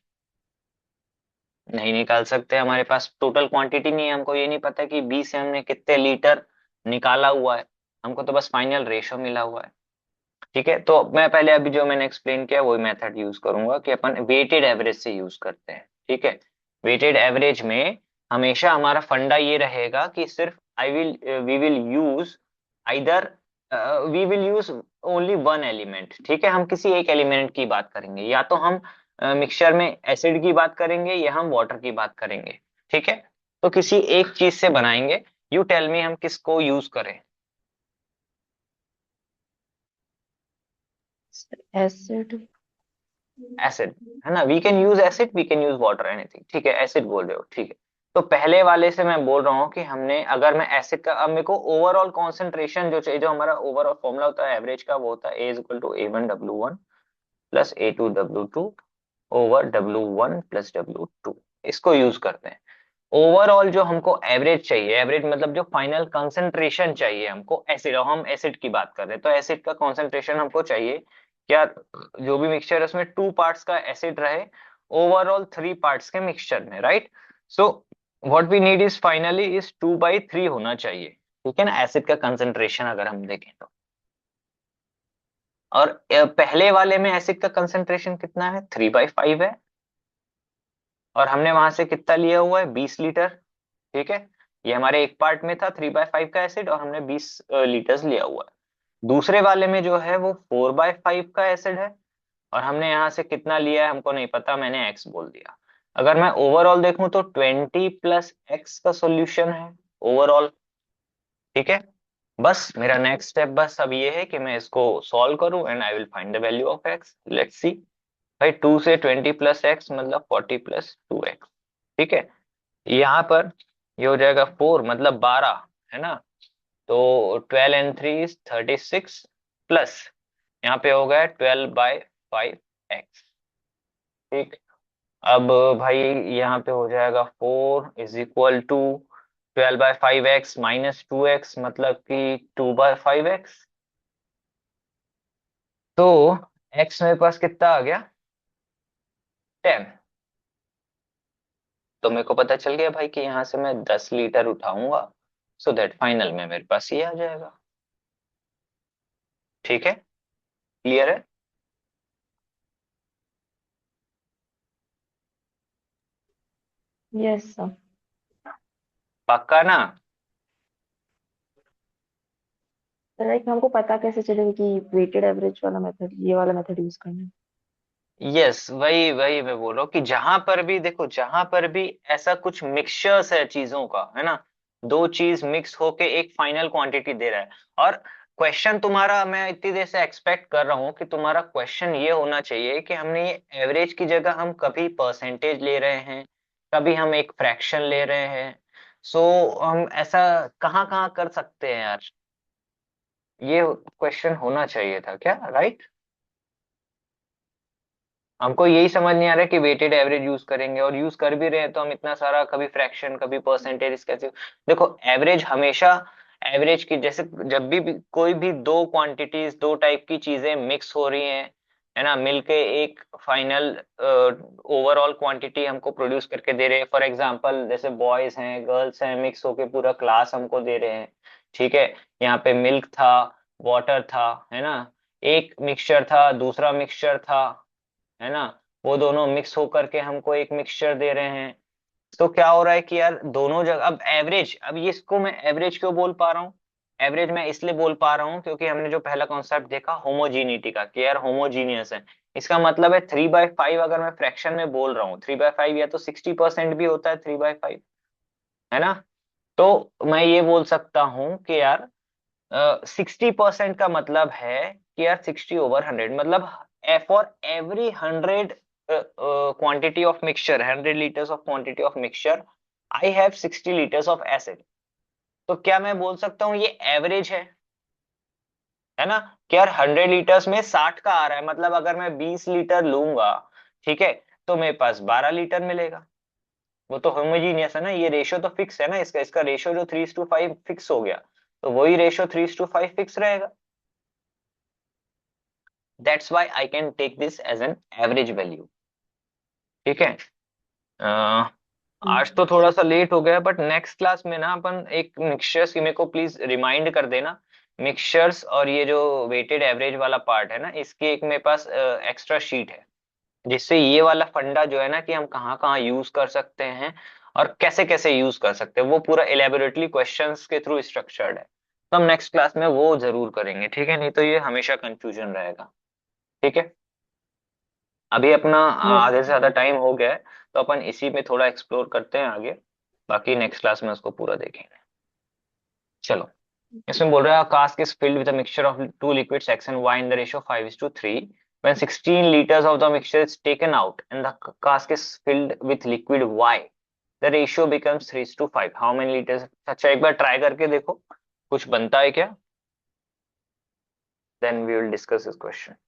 नहीं निकाल सकते। हमारे पास टोटल क्वांटिटी नहीं है, हमको ये नहीं पता कि बी से हमने कितने लीटर निकाला हुआ है, हमको तो बस फाइनल रेशो मिला हुआ है। ठीक है, तो मैं पहले अभी जो मैंने एक्सप्लेन किया वही मेथड यूज करूंगा कि अपन वेटेड एवरेज से यूज करते हैं। ठीक है। वेटेड एवरेज में हमेशा हमारा फंडा ये रहेगा कि सिर्फ I will we will use either we will use only one element. ठीक है, हम किसी एक एलिमेंट की बात करेंगे, या तो हम मिक्सचर में एसिड की बात करेंगे या हम वाटर की बात करेंगे। ठीक है, तो किसी एक चीज से बनाएंगे। यू टेल मी हम किसको यूज करें?
एसिड।
एसिड, है ना। We can use acid, we can use water, anything. ठीक है, एसिड बोल रहे हो, ठीक है। तो पहले वाले से मैं बोल रहा हूँ कि हमने, अगर मैं एसिड का, अब मेरे को ओवरऑल कॉन्सेंट्रेशन जो चाहिए, जो हमारा ओवरऑल फॉर्मूला होता है एवरेज का, वो होता है A=A1W1 plus A2W2 over W1 plus W2। इसको यूज करते हैं। ओवरऑल जो हमको एवरेज चाहिए, एवरेज मतलब जो फाइनल कंसंट्रेशन चाहिए हमको एसिड, और हम एसिड की बात कर रहे हैं, तो एसिड का कंसंट्रेशन हमको चाहिए क्या? जो भी मिक्सचर है उसमें 2 पार्ट्स का एसिड रहे ओवरऑल 3 पार्ट्स के मिक्सचर में, right. So what we need is finally is 2/3 होना चाहिए। ठीक है ना, एसिड का कंसंट्रेशन अगर हम देखें तो। और पहले वाले में एसिड का कंसंट्रेशन कितना है? 3/5 है। और हमने वहां से कितना लिया हुआ है? 20 लीटर। ठीक है, ये हमारे एक पार्ट में था 3/5 का एसिड, और हमने 20 लीटर्स लिया हुआ है। दूसरे वाले में जो है वो 4/5 का एसिड है, और हमने यहाँ से कितना लिया है हमको नहीं पता, मैंने एक्स बोल दिया। अगर मैं ओवरऑल देखूं तो 20 + x का सॉल्यूशन है ओवरऑल। ठीक है, बस मेरा नेक्स्ट स्टेप बस अब ये है कि मैं इसको सॉल्व करूं and I will find the value of x. Let's see. भाई 2 से 20 + x मतलब 40 + 2x। ठीक है, यहाँ पर ये हो जाएगा 4 मतलब 12, है ना। तो 12 and 3 is 36 प्लस यहाँ पे हो गया 12/5x। ठीक। अब भाई यहाँ पे हो जाएगा 4 = 12/5x माइनस 2x मतलब कि 2/5x। तो x मेरे पास कितना आ गया? 10। तो मेरे को पता चल गया भाई कि यहाँ से मैं 10 लीटर उठाऊंगा, सो दैट फाइनल में मेरे पास ये आ जाएगा। ठीक है, क्लियर है?
Yes sir.
पक्का ना?
लाइक हमको पता कैसे चलेगा कि वेटेड एवरेज वाला मेथड, ये वाला मेथड यूज करना है?
यस, वही वही मैं बोल रहा हूँ कि जहां पर भी देखो, जहां पर भी ऐसा कुछ मिक्सचर्स है चीजों का, है ना, दो चीज मिक्स होके एक फाइनल क्वांटिटी दे रहा है। और क्वेश्चन तुम्हारा, मैं इतनी देर से एक्सपेक्ट कर रहा हूँ कि तुम्हारा क्वेश्चन ये होना चाहिए कि हमने ये एवरेज की जगह हम कभी परसेंटेज ले रहे हैं, कभी हम एक फ्रैक्शन ले रहे हैं। सो हम ऐसा कहाँ कहाँ कर सकते हैं यार? ये क्वेश्चन होना चाहिए था क्या, राइट? हमको यही समझ नहीं आ रहा है कि वेटेड एवरेज यूज करेंगे, और यूज कर भी रहे हैं तो हम इतना सारा कभी फ्रैक्शन कभी परसेंटेज कैसे। देखो एवरेज हमेशा, एवरेज की जैसे जब भी कोई भी दो क्वांटिटीज, दो टाइप की चीजें मिक्स हो रही हैं, है ना, मिलके एक फाइनल ओवरऑल क्वांटिटी हमको प्रोड्यूस करके दे रहे हैं। फॉर एग्जांपल जैसे बॉयज हैं गर्ल्स हैं मिक्स होके पूरा क्लास हमको दे रहे हैं। ठीक है, यहाँ पे मिल्क था, वाटर था, है ना, एक मिक्सचर था दूसरा मिक्सचर था, है ना, वो दोनों मिक्स होकर के हमको एक मिक्सचर दे रहे हैं। तो क्या हो रहा है कि यार दोनों जगह अब एवरेज, अब ये इसको मैं एवरेज क्यों बोल पा रहा हूँ? एवरेज मैं इसलिए बोल पा रहा हूँ क्योंकि हमने जो पहला कॉन्सेप्ट देखा होमोजीनिटी का, कि यार होमोजीनियस है, इसका मतलब है 3/5। अगर मैं फ्रैक्शन में बोल रहा हूँ 3/5, या तो 60% भी होता है 3/5, है ना। तो मैं ये बोल सकता हूँ कि यार 60% का मतलब है कि यार 60/100, मतलब for every 100 quantity of mixture, 100 litres of quantity of mixture, I have 60 litres of acid. तो क्या मैं बोल सकता हूँ ये एवरेज है ना, कि यार 100 लीटर्स में 60 का आ रहा है, मतलब अगर मैं 20 लीटर लूंगा, ठीक है, तो मेरे पास 12 लीटर मिलेगा। वो तो होमोजीनियस है ना, ये रेशियो तो फिक्स है ना, इसका इसका रेशियो जो 3:5 फिक्स हो गया, तो वही रेशियो 3:5 फिक्स रहेगा। That's why I can take this as an average value. ठीक है। अ, आज तो थोड़ा सा लेट हो गया, बट नेक्स्ट क्लास में ना अपन एक मिक्सचर्स की, मेरे को प्लीज रिमाइंड कर देना, मिक्सचर्स और ये जो वेटेड एवरेज वाला पार्ट है ना, इसकी एक मेरे पास एक्स्ट्रा शीट है, जिससे ये वाला फंडा जो है ना, कि हम कहाँ कहाँ यूज कर सकते हैं और कैसे कैसे यूज कर सकते हैं, वो पूरा इलेबोरेटली क्वेश्चंस के थ्रू स्ट्रक्चर्ड है। तो हम नेक्स्ट क्लास में वो जरूर करेंगे, ठीक है, नहीं तो ये हमेशा कंफ्यूजन रहेगा। ठीक है। अभी अपना
यस।
आधे से ज्यादा टाइम हो गया है, तो अपन इसी में थोड़ा एक्सप्लोर करते हैं आगे, बाकी नेक्स्ट क्लास में उसको पूरा देखेंगे। चलो। इसमें बोल रहा है cask is filled with a mixture of two liquids X and Y in the ratio 5:3. When 16 liters of the mixture is taken out and the cask is filled with liquid Y, the ratio becomes 3:5. How many liters? अच्छा, एक बार try करके देखो, कुछ बनता है क्या? Then we will discuss this question.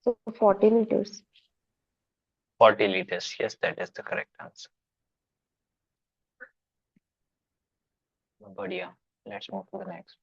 So 40 liters.
40 liters. Yes, that is the correct answer. बढ़िया। Let's move to the next.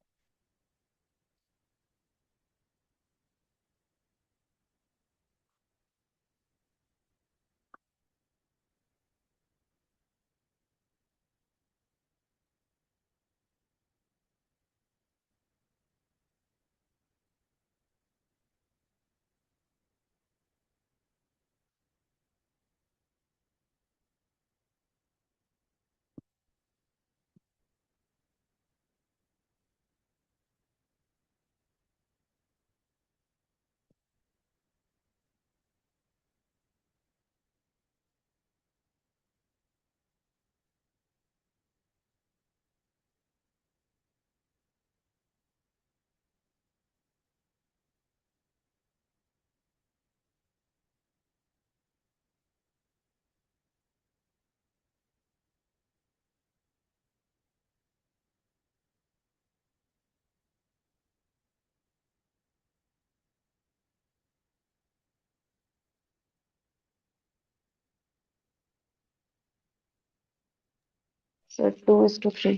So 2:3.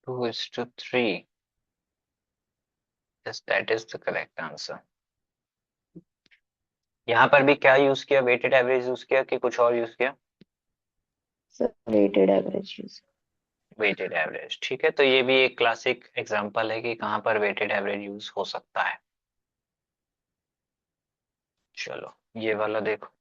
2:3. Yes, that is the correct answer. यहाँ पर भी क्या यूज किया, वेटेड एवरेज यूज किया कि कुछ और यूज किया?
So weighted average use.
Weighted average, ठीक है, तो ये भी एक क्लासिक एग्जांपल है कि कहाँ पर वेटेड एवरेज यूज हो सकता है। चलो, ये वाला देखो।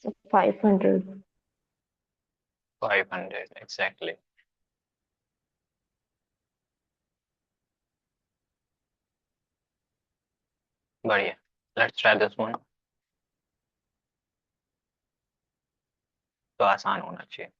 So 500.
500 एग्जैक्टली। बढ़िया। Let's try this one. तो आसान होना चाहिए।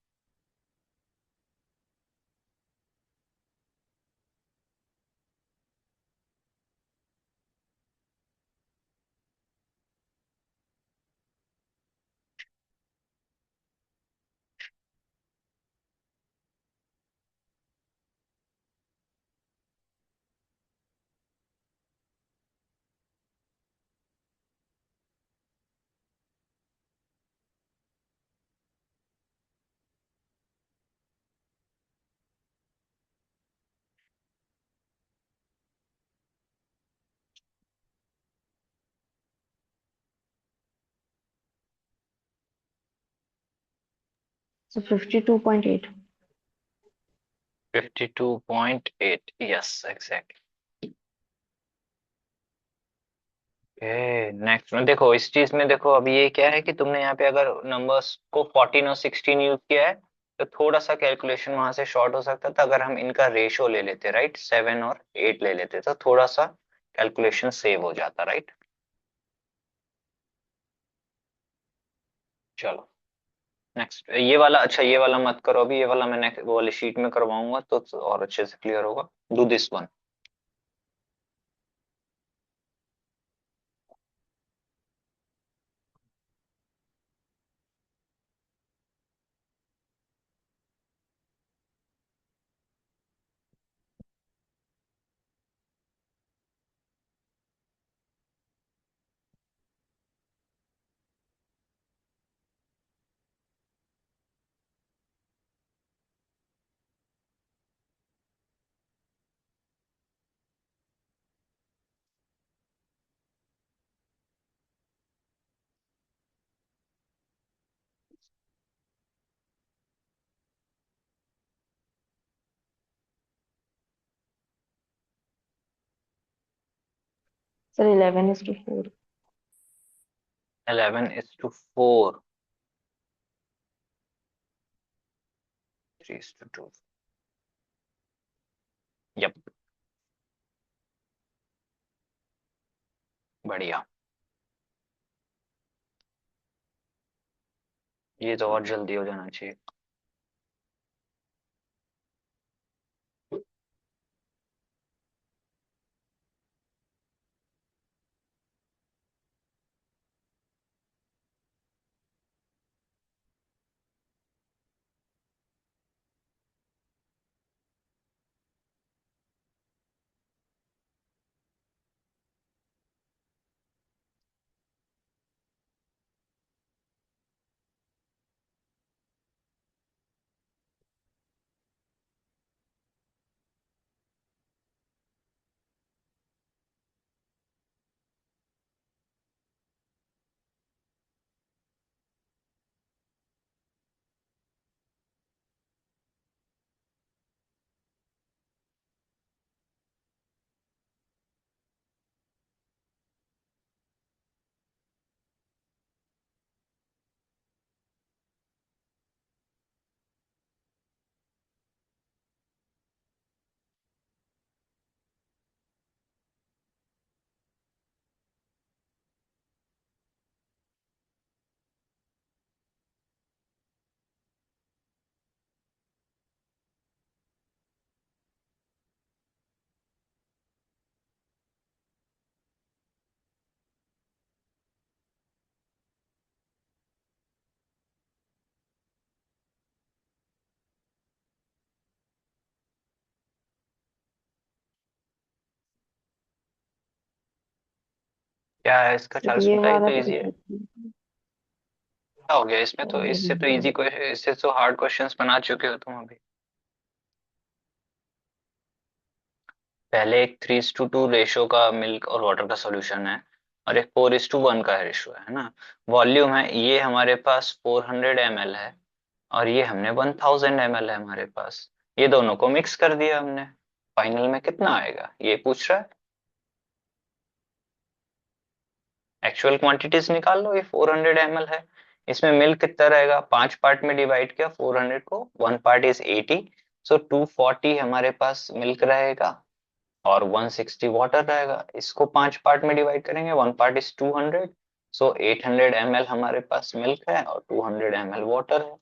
So 52.8.
52.8 yes exact. नेक्स्ट में देखो, इस चीज में देखो, अभी ये क्या है कि तुमने यहाँ पे अगर नंबर्स को 14 और 16 यूज किया है, तो थोड़ा सा कैलकुलेशन वहां से शॉर्ट हो सकता था। अगर हम इनका रेशो ले लेते, राइट, 7 और 8 ले लेते, तो थोड़ा सा कैलकुलेशन सेव हो जाता, राइट। चलो नेक्स्ट ये वाला, अच्छा ये वाला मत करो अभी, ये वाला मैं नेक्स्ट वो वाली शीट में करवाऊंगा तो और अच्छे से क्लियर होगा। Do this one.
Sir, 11:4.
11:4। 3:2। Yup. बढ़िया। ये तो और जल्दी हो जाना चाहिए। क्या है इसका
सर
चांस,
ये
बताइए
वाला
तो
तो
इजी है।
exactly-
क्या हो गया इसमें, तो
और
इससे तो इजी, इससे तो हार्ड क्वेश्चंस बना चुके हो तुम अभी। पहले एक 3:2 रेशो का मिल्क और वाटर का सॉल्यूशन है, और एक 4:1 का रेशो है ना। वॉल्यूम है, ये हमारे पास 400 ml है, और ये हमने 1000 ml है हमारे पास। ये दोनों को मिक्स कर दिया हमने, फाइनल में कितना आएगा ये पूछ रहा है। एक्चुअल क्वांटिटीज निकाल लो, ये 400 ml है, इसमें मिल्क कितना रहेगा, 5 पार्ट में डिवाइड किया 400 को, 1 पार्ट इज 80, सो 240 हमारे पास मिल्क रहेगा और 160 वाटर रहेगा। इसको 5 पार्ट में डिवाइड करेंगे, 1 पार्ट इज 200, सो 800 ml हमारे पास मिल्क है और 200 ml वाटर है।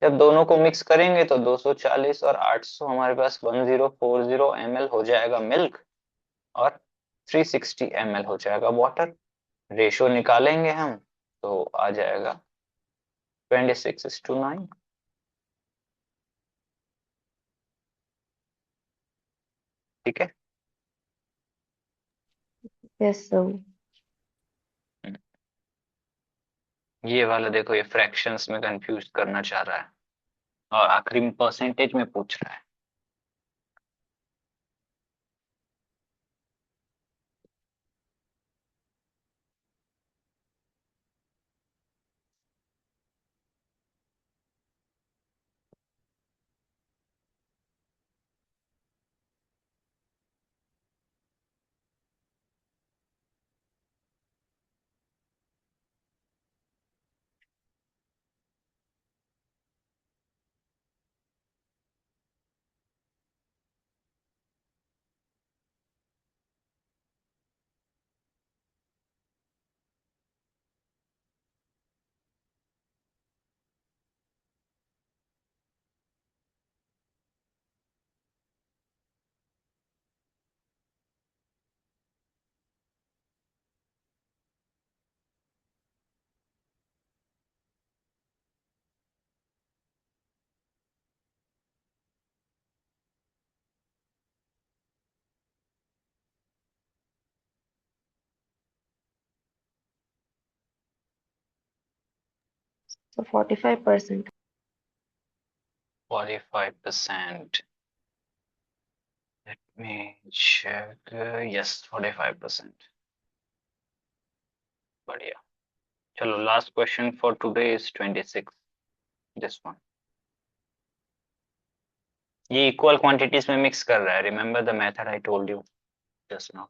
जब दोनों को मिक्स करेंगे तो 240 और 800 हमारे पास 1040 ml हो जाएगा मिल्क और 360 ml हो जाएगा वाटर। रेशो निकालेंगे हम तो आ जाएगा 26:9। ठीक है।
Yes sir.
ये वाला देखो, ये फ्रैक्शंस में कंफ्यूज करना चाह रहा है और आखिरी में परसेंटेज में पूछ रहा है।
तो 45%।
45%। Let me check. यस, 45%। बढ़िया। चलो, last question for today is 26, this one. ये इक्वल क्वांटिटीज में मिक्स कर रहा है, remember the method I told you just now.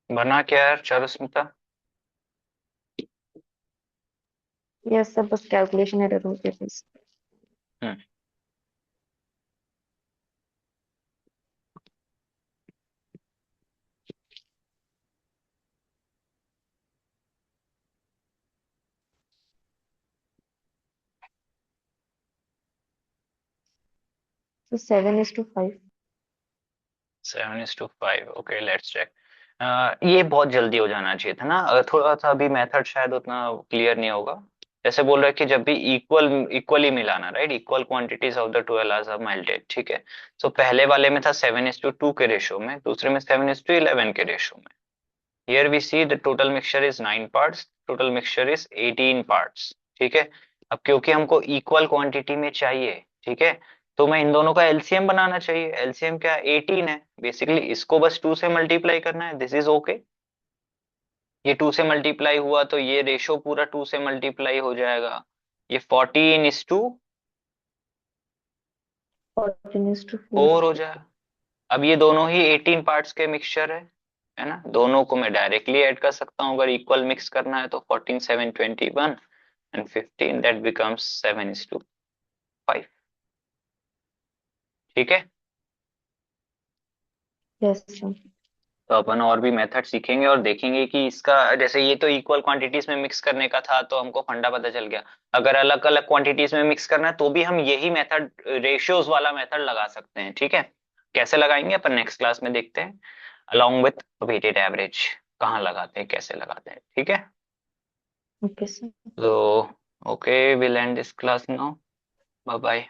बना क्या यार चारुस्मिता?
यस सर, बस कैलकुलेशन एरर हो गया बस।
हम्म।
तो 7:5।
7:5, ओके, लेट्स चेक। ये बहुत जल्दी हो जाना चाहिए था ना, थोड़ा सा अभी मेथड शायद उतना क्लियर नहीं होगा। जैसे बोल रहे हैं कि जब भी इक्वली मिलाना, right, equal quantities of the 12 are melted, ठीक है। सो पहले वाले में था 7:2 के रेशो में, दूसरे में 7:11 के रेशो में। Here we see the total mixture is 9 parts, total mixture is 18 parts. ठीक है। अब क्योंकि हमको इक्वल क्वांटिटी में चाहिए, ठीक है, तो मैं इन दोनों का एलसीएम बनाना चाहिए। एलसीएम क्या है? 18 है। बेसिकली इसको बस 2 से मल्टीप्लाई करना है, दिस इज ओके। ये 2 से मल्टीप्लाई हुआ तो ये रेशो पूरा 2 से मल्टीप्लाई हो जाएगा। ये
14:4।
14:4 हो जाएगा। अब ये दोनों ही 18 पार्ट्स के मिक्सचर है ना, दोनों को मैं डायरेक्टली ऐड कर सकता हूँ अगर इक्वल मिक्स करना है तो। 14 7 21 एंड 15 दैट बिकम्स 7:5। ठीक है।
Yes sir.
तो अपन और भी मेथड सीखेंगे और देखेंगे कि इसका, जैसे ये तो इक्वल क्वांटिटीज में मिक्स करने का था तो हमको फंडा पता चल गया। अगर अलग अलग क्वांटिटीज में मिक्स करना है तो भी हम यही मेथड, रेशियोज वाला मेथड लगा सकते हैं। ठीक है। कैसे लगाएंगे अपन नेक्स्ट क्लास में देखते हैं, अलोंग विथ वेटेड एवरेज कहाँ लगाते हैं, कैसे लगाते हैं। ठीक है।
Okay sir.
तो okay, will end this class now. Bye bye.